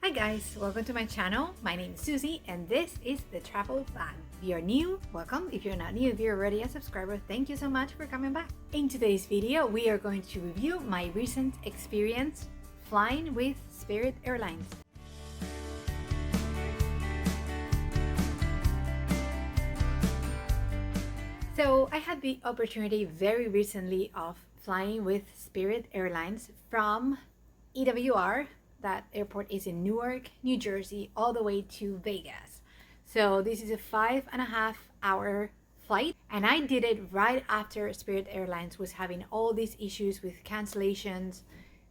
Hi guys, welcome to my channel. My name is Susie and this is the Travel Fan. If you're new, welcome. If you're not new, if you're already a subscriber, thank you so much for coming back. In today's video, we are going to review my recent experience flying with Spirit Airlines. So I had the opportunity very recently of flying with Spirit Airlines from EWR. That airport is in Newark, New Jersey, all the way to Vegas. So this is a 5.5-hour flight, and I did it right after Spirit Airlines was having all these issues with cancellations,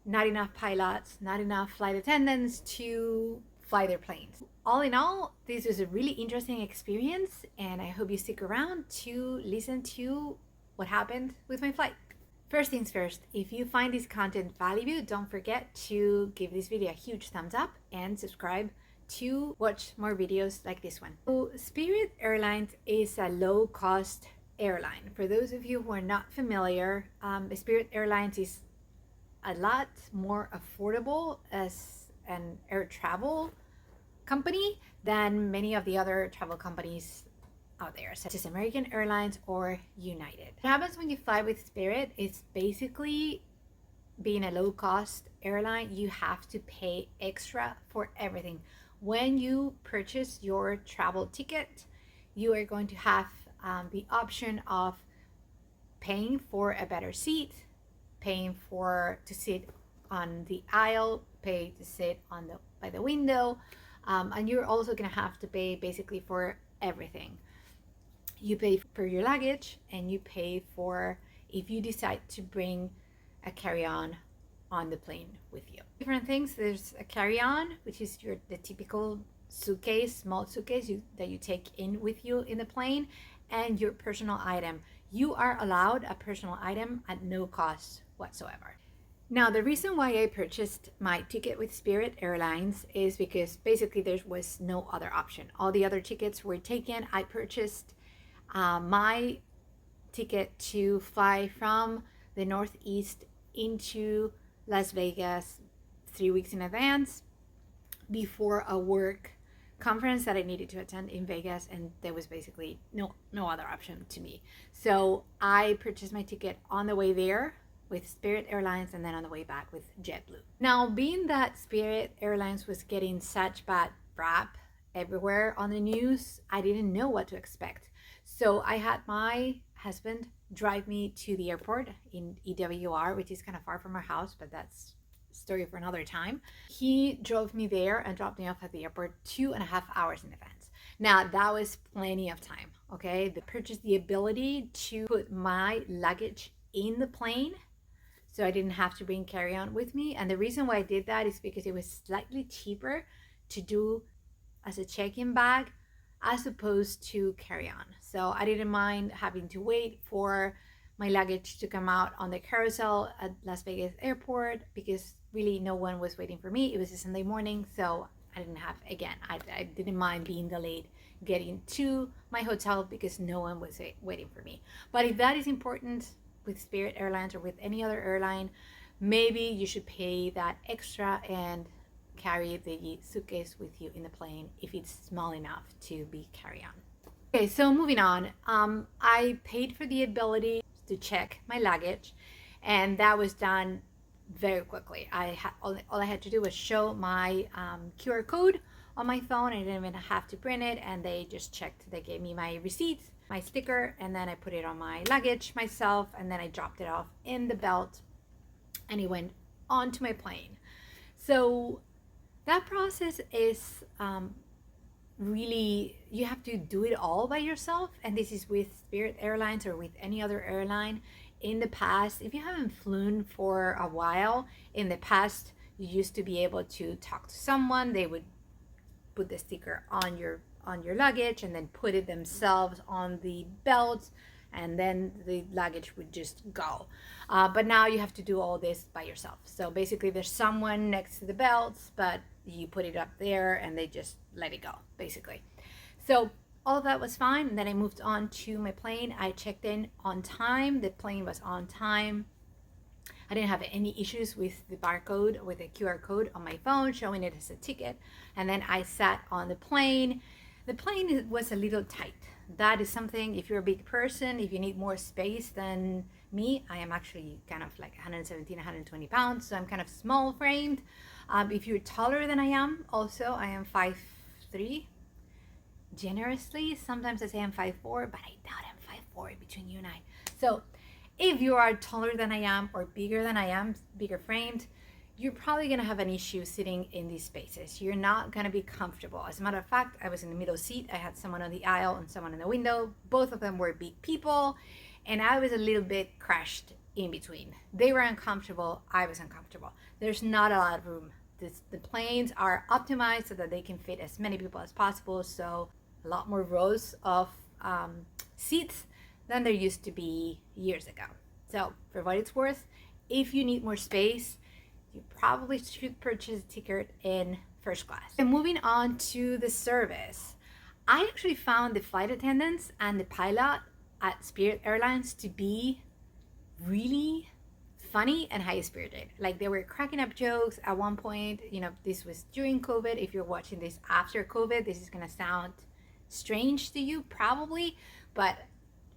not enough pilots, not enough flight attendants to fly their planes. All in all, this was a really interesting experience, and I hope you stick around to listen to what happened with my flight. First things first, if you find this content valuable, don't forget to give this video a huge thumbs up and subscribe to watch more videos like this one. So Spirit Airlines is a low-cost airline. For those of you who are not familiar, Spirit Airlines is a lot more affordable as an air travel company than many of the other travel companies out there, such as American Airlines or United. What happens when you fly with Spirit is basically, being a low-cost airline, you have to pay extra for everything. When you purchase your travel ticket, you are going to have the option of paying for a better seat, paying to sit on the aisle, pay to sit by the window, and you're also going to have to pay basically for everything. You pay for your luggage, and you pay for if you decide to bring a carry-on on the plane with you. Different things. There's a carry-on, which is the typical suitcase, small suitcase that you take in with you in the plane, and your personal item. You are allowed a personal item at no cost whatsoever. Now, the reason why I purchased my ticket with Spirit Airlines is because basically there was no other option. All the other tickets were taken. I purchased my ticket to fly from the Northeast into Las Vegas 3 weeks in advance before a work conference that I needed to attend in Vegas, and there was basically no other option to me. So I purchased my ticket on the way there with Spirit Airlines and then on the way back with JetBlue. Now, being that Spirit Airlines was getting such bad rap everywhere on the news, I didn't know what to expect. So I had my husband drive me to the airport in EWR, which is kind of far from our house, but that's a story for another time. He drove me there and dropped me off at the airport 2.5 hours in advance. Now, that was plenty of time, okay? They purchased the ability to put my luggage in the plane, so I didn't have to bring carry-on with me. And the reason why I did that is because it was slightly cheaper to do as a check-in bag as opposed to carry-on. So I didn't mind having to wait for my luggage to come out on the carousel at Las Vegas airport, because really no one was waiting for me. It was a Sunday morning, so I didn't mind being delayed getting to my hotel because no one was waiting for me. But if that is important with Spirit Airlines or with any other airline, maybe you should pay that extra and carry the suitcase with you in the plane if it's small enough to be carry-on. Okay, so moving on, I paid for the ability to check my luggage, and that was done very quickly. All I had to do was show my QR code on my phone. I didn't even have to print it, and they just checked. They gave me my receipt, my sticker, and then I put it on my luggage myself, and then I dropped it off in the belt, and it went onto my plane. So that process is really, you have to do it all by yourself, and this is with Spirit Airlines or with any other airline. In the past, if you haven't flown for a while, in the past you used to be able to talk to someone. They would put the sticker on your luggage and then put it themselves on the belt, and then the luggage would just go. But now you have to do all this by yourself. So basically there's someone next to the belts, but you put it up there and they just let it go, basically. So all of that was fine. And then I moved on to my plane. I checked in on time. The plane was on time. I didn't have any issues with the barcode, with the QR code on my phone showing it as a ticket. And then I sat on the plane. The plane was a little tight. That is something, if you're a big person, if you need more space than me, I am actually kind of like 117, 120 pounds, so I'm kind of small framed. If you're taller than I am, also, I am 5'3". Generously, sometimes I say I'm 5'4", but I doubt I'm 5'4" between you and I. So if you are taller than I am or bigger than I am, bigger framed, you're probably going to have an issue sitting in these spaces. You're not going to be comfortable. As a matter of fact, I was in the middle seat. I had someone on the aisle and someone in the window. Both of them were big people, and I was a little bit crushed in between. They were uncomfortable. I was uncomfortable. There's not a lot of room. The planes are optimized so that they can fit as many people as possible. So a lot more rows of seats than there used to be years ago. So for what it's worth, if you need more space, you probably should purchase a ticket in first class. And moving on to the service, I actually found the flight attendants and the pilot at Spirit Airlines to be really funny and high-spirited. Like, they were cracking up jokes at one point. You know, this was during COVID. If you're watching this after COVID, this is gonna sound strange to you probably, but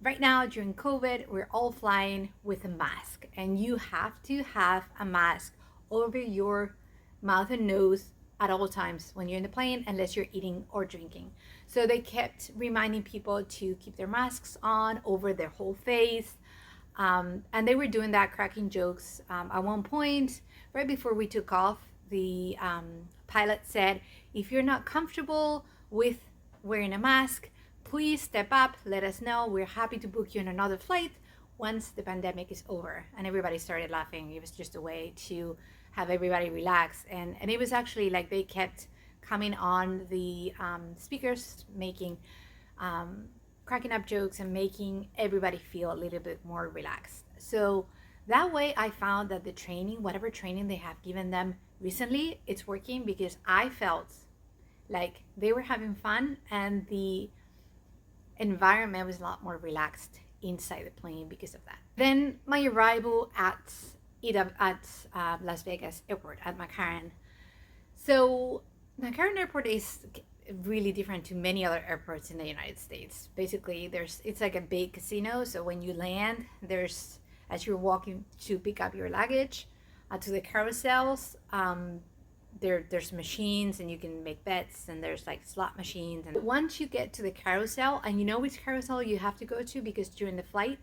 right now during COVID, we're all flying with a mask, and you have to have a mask over your mouth and nose at all times when you're in the plane, unless you're eating or drinking. So they kept reminding people to keep their masks on over their whole face. And they were doing that, cracking jokes. At one point, right before we took off, the pilot said, if you're not comfortable with wearing a mask, please step up, let us know. We're happy to book you on another flight once the pandemic is over. And everybody started laughing. It was just a way to have everybody relax. And it was actually like they kept coming on the speakers, making cracking up jokes and making everybody feel a little bit more relaxed. So that way I found that the training, whatever training they have given them recently, it's working, because I felt like they were having fun and the environment was a lot more relaxed inside the plane because of that. Then my arrival at Las Vegas airport, at McCarran. So McCarran airport is really different to many other airports in the United States. Basically, it's like a big casino. So when you land, as you're walking to pick up your luggage to the carousels, there's machines and you can make bets, and there's like slot machines. And once you get to the carousel, and you know which carousel you have to go to, because during the flight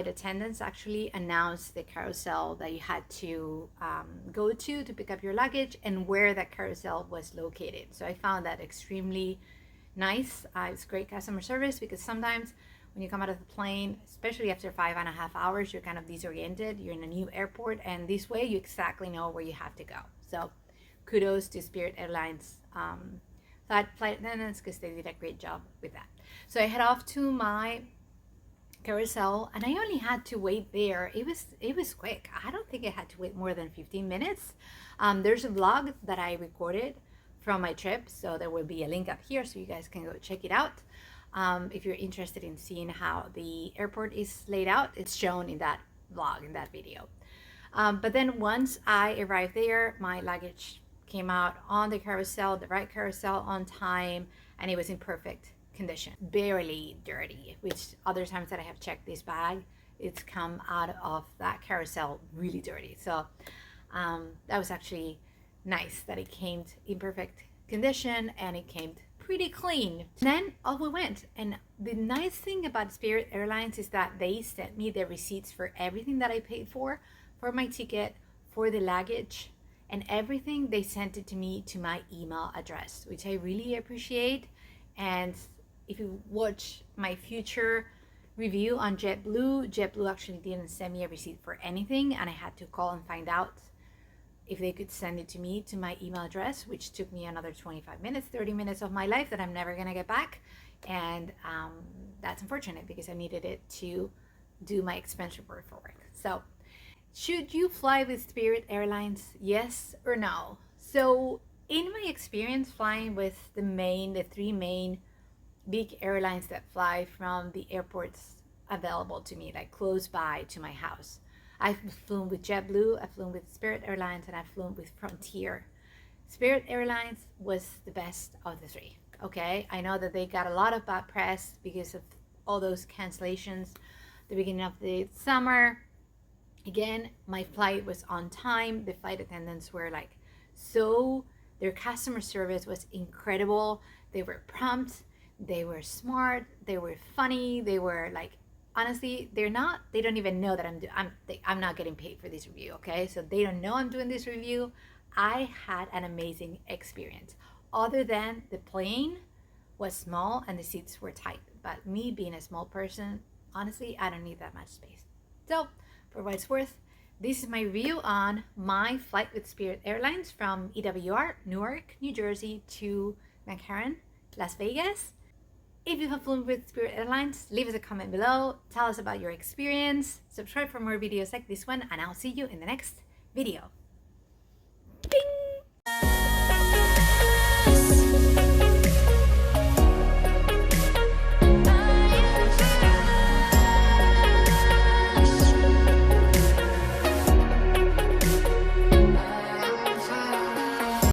attendants actually announced the carousel that you had to go to pick up your luggage and where that carousel was located. So I found that extremely nice. It's great customer service, because sometimes when you come out of the plane, especially after 5.5 hours, you're kind of disoriented. You're in a new airport, and this way you exactly know where you have to go. So kudos to Spirit Airlines flight attendants, because they did a great job with that. So I head off to my carousel, and I only had to wait there. It was quick. I don't think I had to wait more than 15 minutes. There's a vlog that I recorded from my trip, so there will be a link up here so you guys can go check it out. If you're interested in seeing how the airport is laid out, it's shown in that vlog, in that video. But then once I arrived there, my luggage came out on the carousel, the right carousel, on time, and it was in perfect condition, barely dirty, which other times that I have checked this bag, it's come out of that carousel really dirty. So that was actually nice that it came in perfect condition and it came pretty clean. Then off we went. And the nice thing about Spirit Airlines is that they sent me the receipts for everything that I paid for my ticket, for the luggage, and everything. They sent it to me to my email address, which I really appreciate. And if you watch my future review on JetBlue actually didn't send me a receipt for anything, and I had to call and find out if they could send it to me to my email address, which took me another 25 minutes, 30 minutes of my life that I'm never gonna get back. And that's unfortunate, because I needed it to do my expense report for work. So should you fly with Spirit Airlines, yes or no? So in my experience flying with the three main big airlines that fly from the airports available to me, like close by to my house, I've flown with JetBlue, I've flown with Spirit Airlines, and I've flown with Frontier. Spirit Airlines was the best of the three. Okay, I know that they got a lot of bad press because of all those cancellations the beginning of the summer. Again, my flight was on time. The flight attendants were like their customer service was incredible. They were prompt, they were smart, they were funny, they were like, honestly, they don't even know that I'm not getting paid for this review, okay? So they don't know I'm doing this review. I had an amazing experience. Other than the plane was small and the seats were tight, but me being a small person, honestly, I don't need that much space. So for what it's worth, this is my review on my flight with Spirit Airlines from EWR, Newark, New Jersey to McCarran, Las Vegas. If you have flown with Spirit Airlines, leave us a comment below. Tell us about your experience. Subscribe for more videos like this one, and I'll see you in the next video. Bing!